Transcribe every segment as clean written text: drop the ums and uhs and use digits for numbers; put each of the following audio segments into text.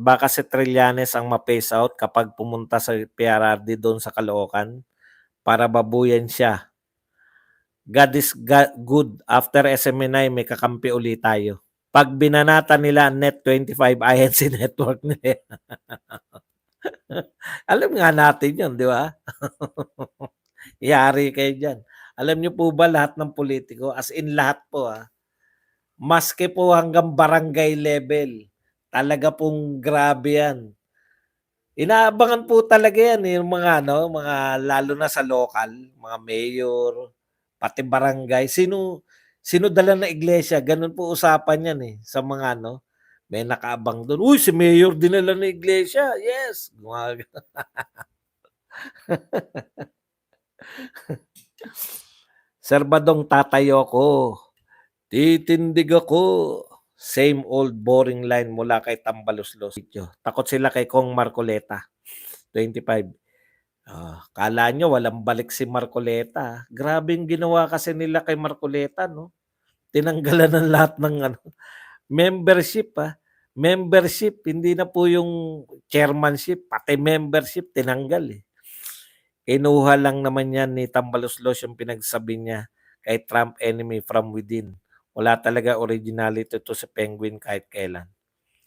baka si Trillanes ang ma-phase out kapag pumunta sa PRRD doon sa Caloocan para babuyan siya. God is good. After SMNI, may kakampi ulit tayo. Pag binanata nila Net 25 INC network nila. Alam nga natin yun, di ba? Yari kayo dyan. Alam niyo po ba lahat ng politiko, as in lahat po maski po hanggang barangay level, talaga pong grabe yan. Inaabangan po talaga yan yung mga mga lalo na sa local, mga mayor, pati barangay. Sino dala na iglesia, ganun po usapan yan sa mga may nakaabang doon. Uy, si mayor dinala na iglesia. Yes. Serbadong tatayo ko. Titindig ako. Same old boring line mula kay Tambaloslos. Takot sila kay Kong Marcoleta. 25. Kala nyo walang balik si Marcoleta. Grabing ginawa kasi nila kay Marcoleta, no? Tinanggalan ng lahat ng membership, Membership, hindi na po yung chairmanship, pati membership tinanggal Kinuha lang naman yan ni Tambaloslos yung pinagsabi niya kay Trump enemy from within. Wala talaga originality to sa Penguin kahit kailan.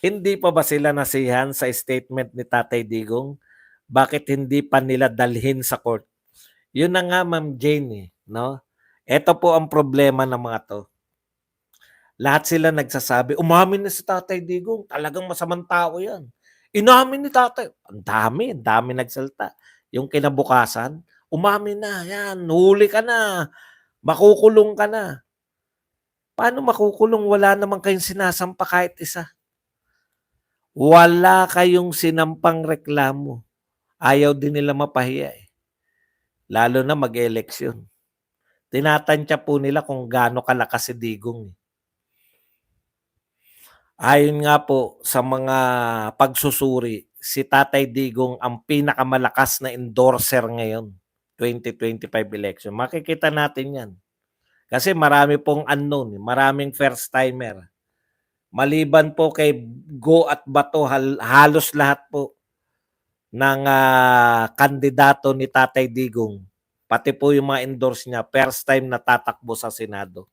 Hindi pa ba sila nasihan sa statement ni Tatay Digong? Bakit hindi pa nila dalhin sa court? Yun na nga, Ma'am Jane, no? Ito po ang problema ng mga to. Lahat sila nagsasabi, umamin na si Tatay Digong, talagang masamang tao yan. Inamin ni Tatay. Ang dami nagsalta. Yung kinabukasan, umamin na, yan, huli ka na, makukulong ka na. Paano makukulong? Wala naman kayong sinasampa kahit isa. Wala kayong sinampang reklamo. Ayaw din nila mapahiya Lalo na mag-eleksyon. Tinatantya po nila kung gaano kalakas si Digong. Ayon nga po sa mga pagsusuri, si Tatay Digong ang pinakamalakas na endorser ngayon, 2025 election. Makikita natin yan. Kasi marami pong unknown, maraming first timer. Maliban po kay Go at Bato, halos lahat po ng kandidato ni Tatay Digong, pati po yung mga endorse niya, first time na tatakbo sa Senado.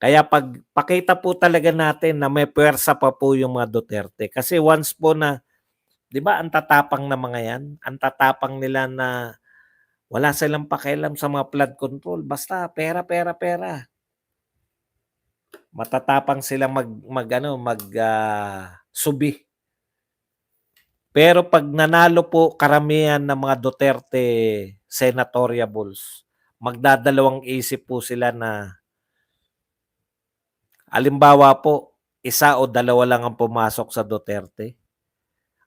Kaya pakita po talaga natin na may pwersa pa po yung mga Duterte. Kasi once po na, di ba, ang tatapang na mga yan, ang tatapang nila na wala silang pakialam sa mga flood control. Basta pera, pera, pera. Matatapang silang subi. Pero pag nanalo po karamihan ng mga Duterte senatoriables, magdadalawang isip po sila na halimbawa po, isa o dalawa lang ang pumasok sa Duterte.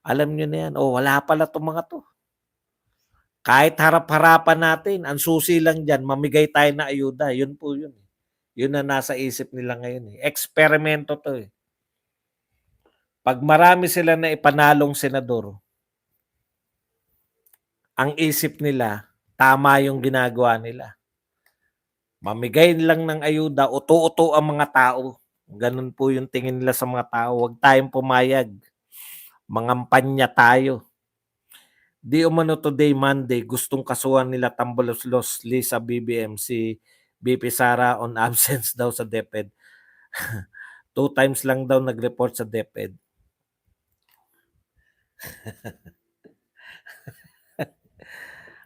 Alam nyo na yan, wala pala itong mga to. Kahit harap-harapan natin, ang susi lang dyan, mamigay tayo na ayuda. Yun po yun. Yun na nasa isip nila ngayon. Eksperimento to Pag marami sila na ipanalong senador, ang isip nila, tama yung ginagawa nila. Mamigay lang ng ayuda, uto-uto ang mga tao. Ganun po yung tingin nila sa mga tao. Huwag tayong pumayag. Mangampanya tayo. Di umano today, Monday, gustong kasuhan nila Tambaloslos, Lisa BBM, si BP Sara on absence daw sa DepEd. 2 times lang daw nag-report sa DepEd.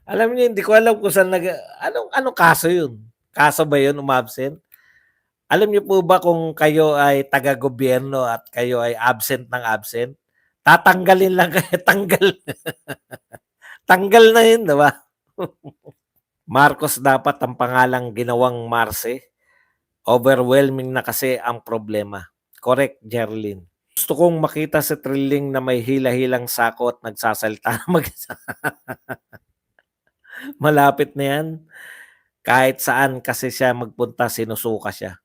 Alam niyo, hindi ko alam kung saan anong kaso yun? Kaso ba yun, umabsent? Alam niyo po ba kung kayo ay taga-gobyerno at kayo ay absent ng absent? Tatanggalin lang kayo, tanggal. Tanggal na yun, diba? Marcos dapat ang pangalang ginawang Marce. Overwhelming na kasi ang problema. Correct, Jerlyn. Gusto kong makita si Trilling na may hila-hilang sako at nagsasalita mag-isa. Malapit na yan. Kahit saan kasi siya magpunta, sinusuka siya.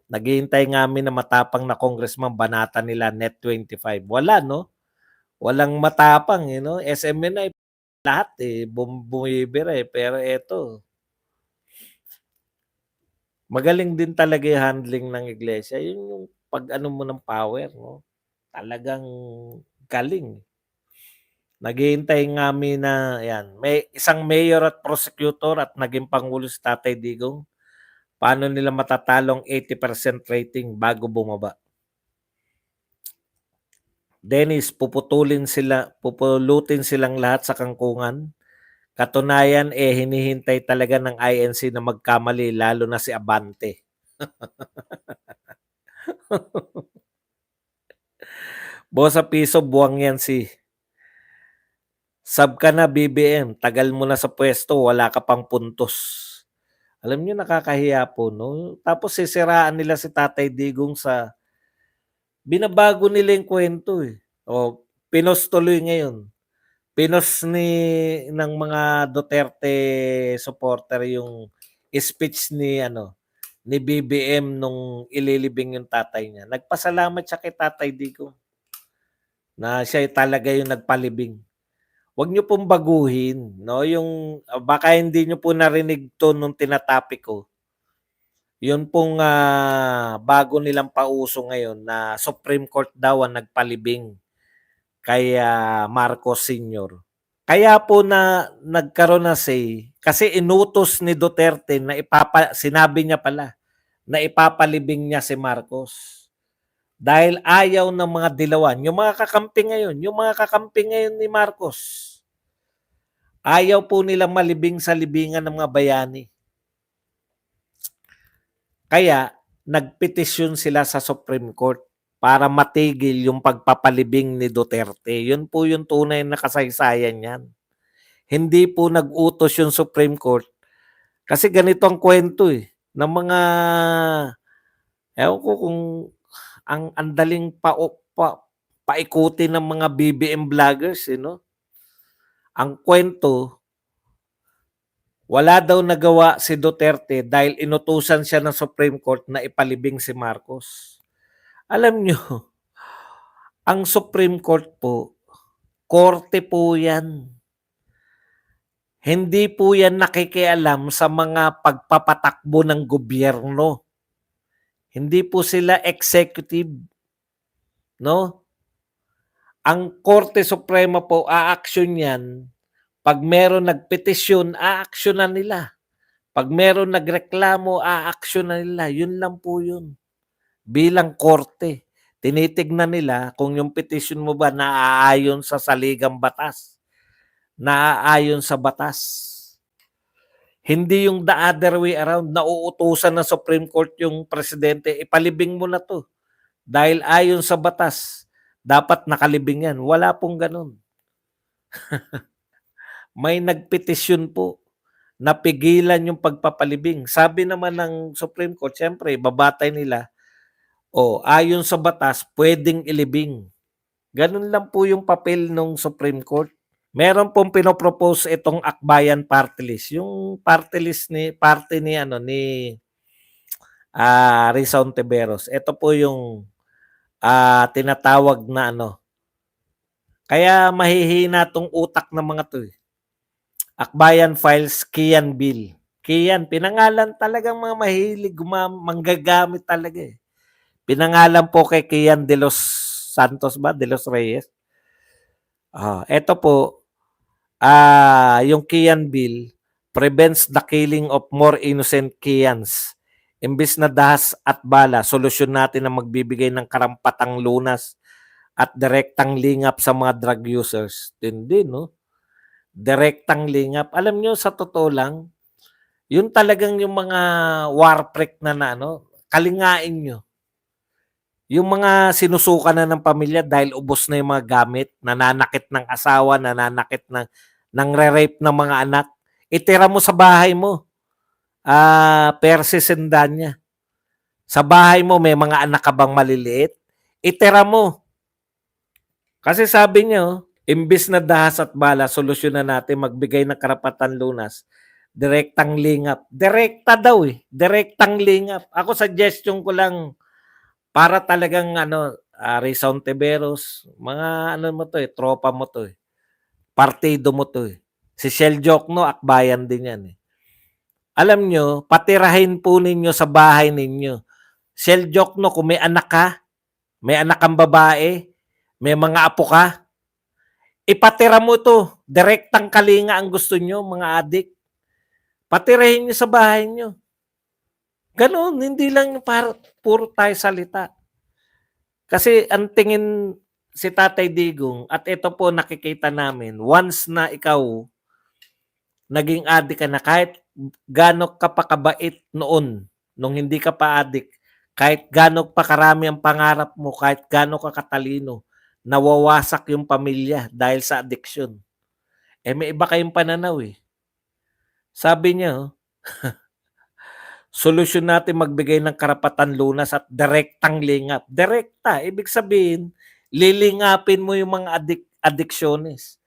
Naghihintay nga kami na matapang na congressman, banata nila Net 25. Wala, no? Walang matapang, SMNI, lahat bumibira Pero eto, magaling din talaga yung handling ng iglesia. Yun yung pag-ano mo ng power, no? Talagang Galing. Naghihintay nga kami na 'yan, may isang mayor at prosecutor at naging pangulo si Tatay Digong. Paano nila matatalo ang 80% rating bago bumaba? Dennis, pupulutin silang lahat sa kangkungan. Katunayan, hinihintay talaga ng INC na magkamali, lalo na si Abante. Bosa piso, buwang yan si. Sub ka na BBM, tagal mo na sa pwesto, wala ka pang puntos. Alam niyo, nakakahiya po, no? Tapos sisiraan nila si Tatay Digong sa binabago nila yung kwento eh. O, pinos tuloy ngayon. Pinos ng mga Duterte supporter yung speech ni BBM nung ililibing yung tatay niya. Nagpasalamat siya kay Tatay Digong na siya talaga yung nagpalibing. Huwag niyo pong baguhin, no? Yung baka hindi niyo po narinig to nung tinatopic ko. Yun pong bago nilang pauso ngayon na Supreme Court daw ang nagpalibing kay Marcos Sr. Kaya po na nagkaroon na say kasi inutos ni Duterte na sinabi niya pala na ipapalibing niya si Marcos. Dahil ayaw ng mga dilawan, yung mga kakampi ngayon ni Marcos. Ayaw po nilang malibing sa libingan ng mga bayani. Kaya nagpetisyon sila sa Supreme Court para matigil yung pagpapalibing ni Duterte. Yun po yung tunay na kasaysayan yan. Hindi po nag-utos yung Supreme Court kasi ganito ang kwento ng mga ewan ko kung ang andaling paikuti ng mga BBM vloggers, Ang kwento, wala daw nagawa si Duterte dahil inutusan siya ng Supreme Court na ipalibing si Marcos. Alam nyo, ang Supreme Court po, korte po yan. Hindi po yan nakikialam sa mga pagpapatakbo ng gobyerno. Hindi po sila executive, no? Ang Korte Suprema po, aaksyon yan. Pag meron nagpetisyon, aaksyonan nila. Pag meron nagreklamo, aaksyonan nila. Yun lang po yun. Bilang korte, tinitignan nila kung yung petition mo ba naaayon sa saligang batas. Naaayon sa batas. Hindi yung the other way around, nauutusan ng Supreme Court yung presidente, ipalibing mo na to. Dahil ayon sa batas, dapat nakalibing yan. Wala pong ganun. May nagpetisyon po na pigilan yung pagpapalibing. Sabi naman ng Supreme Court, siyempre, babatay nila, ayon sa batas, pwedeng ilibing. Ganun lang po yung papel ng Supreme Court. Meron pong pinopropose itong Akbayan Party List. Yung party list ni Risa Ontiveros. Ito po yung tinatawag na Kaya mahihina tong utak ng mga to. Akbayan Files Kian Bill. Kian, pinangalan talagang mga mahilig, manggagamit talaga eh. Pinangalan po kay Kian de los Santos ba? De los Reyes. Ito po, yung Kian Bill prevents the killing of more innocent Kians. Imbis na dahas at bala, solusyon natin na magbibigay ng karampatang lunas at direktang lingap sa mga drug users. Hindi, no? Direktang lingap. Alam nyo, sa totoo lang, yun talagang yung mga war freak na kalingain nyo. Yung mga sinusuka na ng pamilya dahil ubos na yung mga gamit, nananakit ng asawa, nananakit ng re-rape ng mga anak, itira mo sa bahay mo. Persis and Danya. Sa bahay mo, may mga anak ka bang maliliit? Itira mo. Kasi sabi niyo, imbis na dahas at bala, solusyonan natin magbigay ng karapatan lunas, direktang lingap. Direkta daw direktang lingap. Ako suggestion ko lang, para talagang Risa Ontiveros, mga mo to tropa mo to partido mo to Si Shell Jokno, akbayan din yan Alam nyo, patirahin po ninyo sa bahay ninyo. Shell Jokno, kung may anak ka, may anak kang babae, May mga apo ka, ipatira mo 'to, direktang kalinga ang gusto niyo mga adik, patirahin niyo sa bahay niyo. Gano'n, hindi lang yung puro tayo salita. Kasi ang tingin si Tatay Digong at ito po nakikita namin, once na ikaw naging adik ka na, kahit gaano ka pa kabait noon, nung hindi ka pa adik, kahit gaano pa karami ang pangarap mo, kahit gaano ka katalino, nawawasak yung pamilya dahil sa addiction. Eh, may iba kayong pananaw, eh. Sabi niya, oh, solusyon natin magbigay ng karapatan-lunas at direktang lingap. Direkta, ibig sabihin, lilingapin mo yung mga adiksyonist.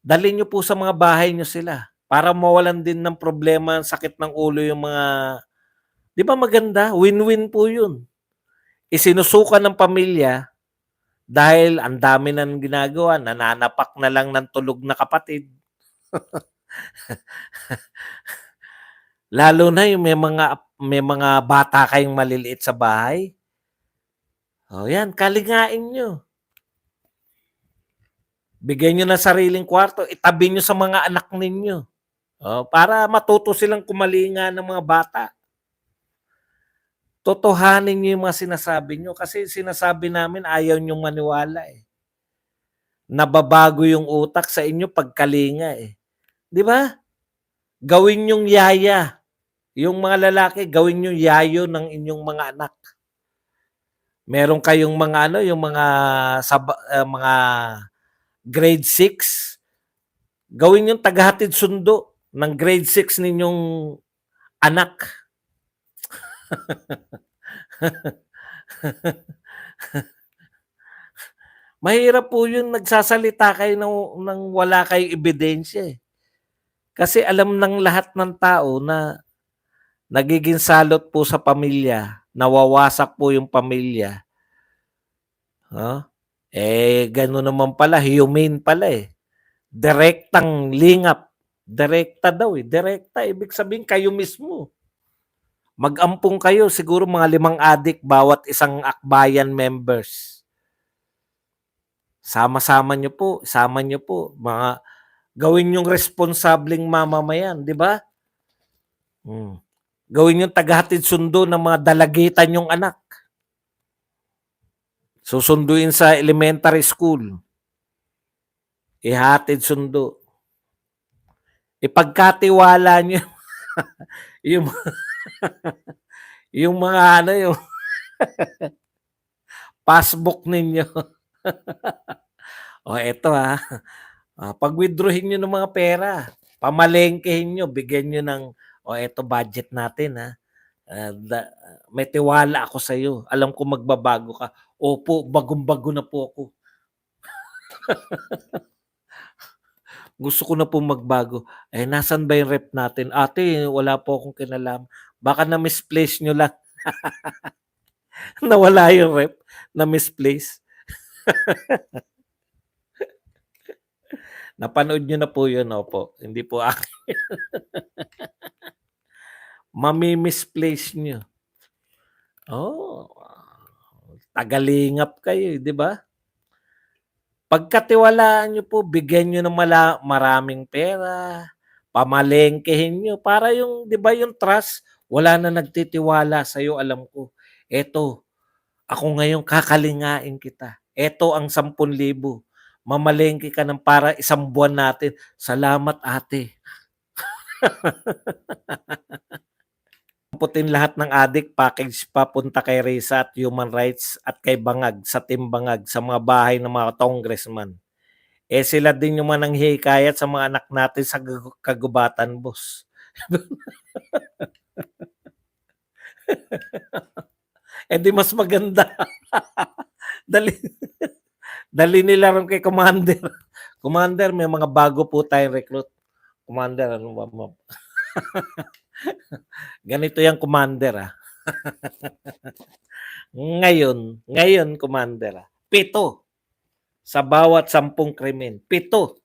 Dalhin niyo po sa mga bahay niyo sila para mawalan din ng problema, sakit ng ulo yung mga, 'di ba maganda? Win-win po 'yun. Isinusuka ng pamilya dahil ang dami ng ginagawa, nananapak na lang ng tulog na kapatid. Lalo na yung may mga bata kayong maliliit sa bahay. O yan, kalingain niyo. Bigyan niyo ng sariling kwarto, itabi niyo sa mga anak ninyo. Para matuto silang kumalinga ng mga bata. Totohanin niyo yung mga sinasabi niyo kasi sinasabi namin ayaw niyong maniwala, eh. Nababago yung utak sa inyo pagkalinga, eh. 'Di ba? Gawin niyong yaya. Yung mga lalaki, gawin niyong yayo ng inyong mga anak. Meron kayong mga ano, yung mga mga grade 6, gawin niyong tagahatid sundo ng grade 6 ninyong anak. Mahirap po yun, nagsasalita kayo ng wala kayong ebidensya, eh. Kasi alam ng lahat ng tao na nagiging salot po sa pamilya, nawawasak po yung pamilya. Gano'n naman pala, humane pala, eh. Direktang lingap. Direkta daw, eh. Direkta, ibig sabihin kayo mismo. Mag-ampong kayo, siguro mga 5 adik bawat isang akbayan members. Sama-sama niyo po, sama niyo po. Gawin yung responsableng mamamayan, di ba? Gawin yung tagahatid sundo ng mga dalagitan yung anak. Susunduin sa elementary school. Ihatid sundo. Ipagkatiwala niyo yung yung mga ano, yung passbook ninyo. Eto pag-withdrawhin niyo ng mga pera, pamalengkehin niyo, bigyan niyo ng, eto budget natin may tiwala ako sa iyo. Alam ko magbabago ka. Opo, bagong-bago na po ako. Gusto ko na po magbago. Nasaan ba yung rep natin? Ate, wala po akong kinalaman. Baka na-misplace nyo lang. Nawala yung rep, na-misplace. Napanood nyo na po yun, opo. Hindi po akin. Mami-misplace nyo. Tagalingap kayo, di ba? Pagkatiwalaan nyo po, bigyan nyo ng maraming pera, pamalengkehin nyo, para yung, di ba yung trust, wala na nagtitiwala sa'yo, alam ko. Eto, ako ngayon kakalingain kita. Eto ang 10,000. Mamalengke ka ng para 1 buwan natin. Salamat, ate. Putin lahat ng adik, package papunta kay Risa at Human Rights at kay Bangag, sa Team Bangag, sa mga bahay ng mga congressman. Sila din yung mananghihikayat sa mga anak natin sa kagubatan, boss. Di mas maganda. Dali nila rin kay Commander. Commander, may mga bago po tayong recruit. Commander, ano ba mo? Ganito yung Commander Ngayon, Commander 7 sa bawat 10 krimen. 7.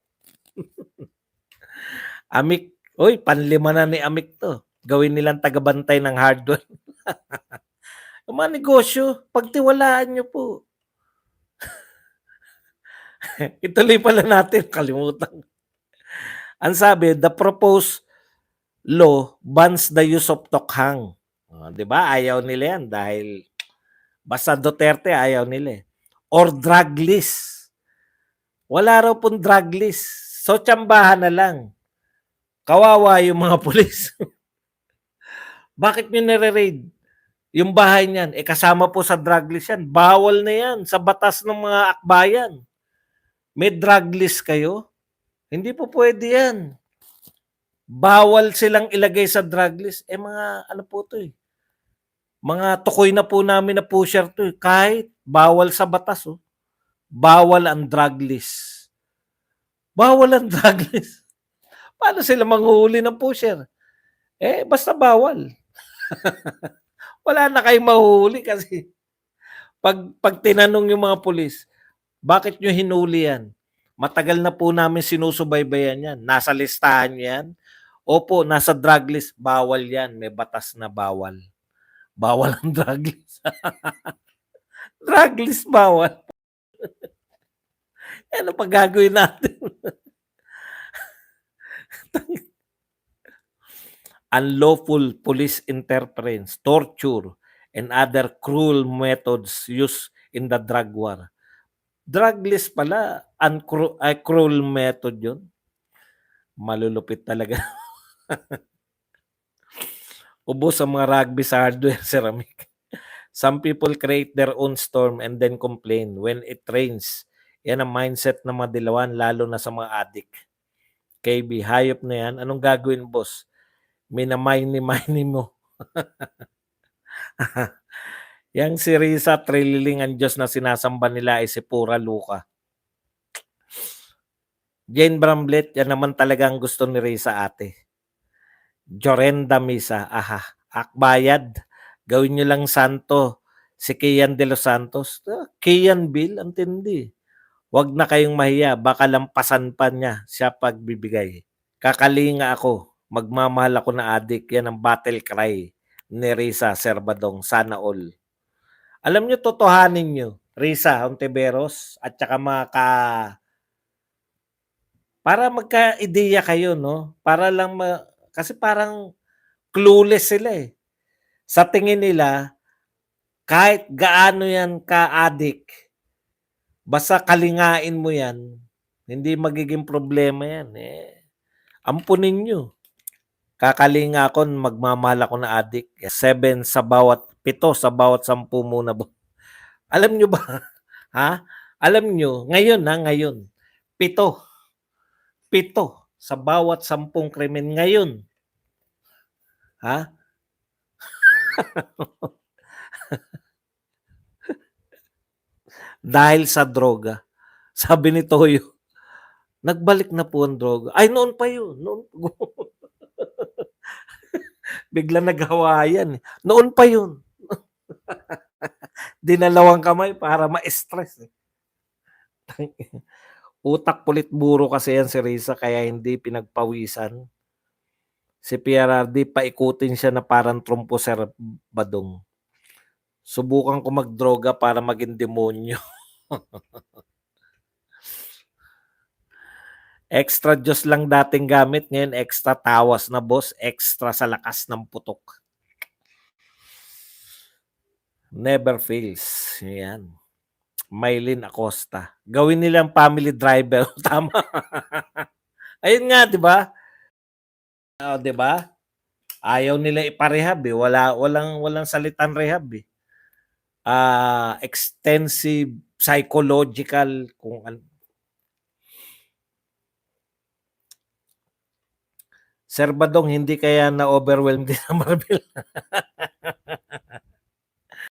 Amik, panlima na ni Amik to. Gawin nilang tagabantay ng hardware. Mga negosyo, pagtiwalaan nyo po. Ituloy pala natin, kalimutan. Ang sabi, the proposed law bans the use of tokhang. 'Di ba? Ayaw nila yan dahil basta Duterte ayaw nila eh. Or drug list. Wala raw pong drug list. So, tsambahan na lang. Kawawa yung mga pulis. Bakit nyo nire-raid yung bahay niyan? Eh, kasama po sa drug list yan. Bawal na yan sa batas ng mga akbayan. May drug list kayo? Hindi po pwede yan. Bawal silang ilagay sa drug list. Eh, mga ano po to eh. Mga tukoy na po namin na pusher to eh. Kahit bawal sa batas oh. Bawal ang drug list. Bawal ang drug list. Paano sila manghuhuli ng pusher? Eh, basta bawal. Wala na kayong mahuhuli kasi pag tinanong yung mga pulis, bakit nyo hinuli yan? Matagal na po namin sinusubaybayan yan. Nasa listahan yan. Opo, nasa drug list. Bawal yan. May batas na bawal. Bawal ang drug list. Drug list bawal. Ano pa gagawin natin? Unlawful police interference, torture, and other cruel methods used in the drug war. Drug list pala, cruel method yun. Malulupit talaga. Ubos ang mga rugby sa hardware ceramic. Some people create their own storm and then complain when it rains. Yan ang mindset ng mga dilawan, lalo na sa mga addict. KB, hayop na yan. Anong gagawin, boss? Minamay-ni mo. Yang si Risa, trililing ang Diyos na sinasamba nila ay si Pura Luka. Jane Bramblett, yan naman talagang gusto ni Risa ate. Jorenda Misa, aha, akbayad. Gawin nyo lang santo. Si Kian de los Santos. Kian Bill, ang tindi. Huwag na kayong mahiya, baka lampasan pa niya siya pagbibigay. Kakalinga ako, magmamahal ako na adik. Yan ang battle cry ni Risa Serbadong, sana all. Alam nyo, totohanin nyo, Risa Hontiveros at saka para magka-ideya kayo, no? Para lang kasi parang clueless sila eh. Sa tingin nila, kahit gaano yan ka-addict, basta kalingain mo yan, hindi magiging problema yan. Eh, ampunin nyo. Kakalinga ako, magmamahal ako na addict. 7 sa bawat, 7 sa bawat 10 muna. Alam nyo ba? Ha? Alam nyo, ngayon, 7 sa bawat 10 krimen ngayon. Ha? Dahil sa droga. Sabi ni Toyo, nagbalik na po ang droga. Ay, noon pa yun. Noon. Bigla naghawayan. Noon pa yun. Dinalawang kamay para ma-stress. Utak pulit buro kasi yan si Risa kaya hindi pinagpawisan. Si PRRD, paikutin siya na parang trumpo Badong. Subukan ko magdroga para maging demonyo. Extra Diyos lang dating gamit, ngayon extra tawas na boss, extra sa lakas ng putok. Never fails. Yan. Maylin Acosta. Gawin nilang family driver. Tama. Ayun nga, di ba? Di ba? Ayaw nila iparehab eh. Walang salitang rehab eh. Extensive psychological kung ano. Sir Badong, hindi kaya na-overwhelmed din ang Marvel?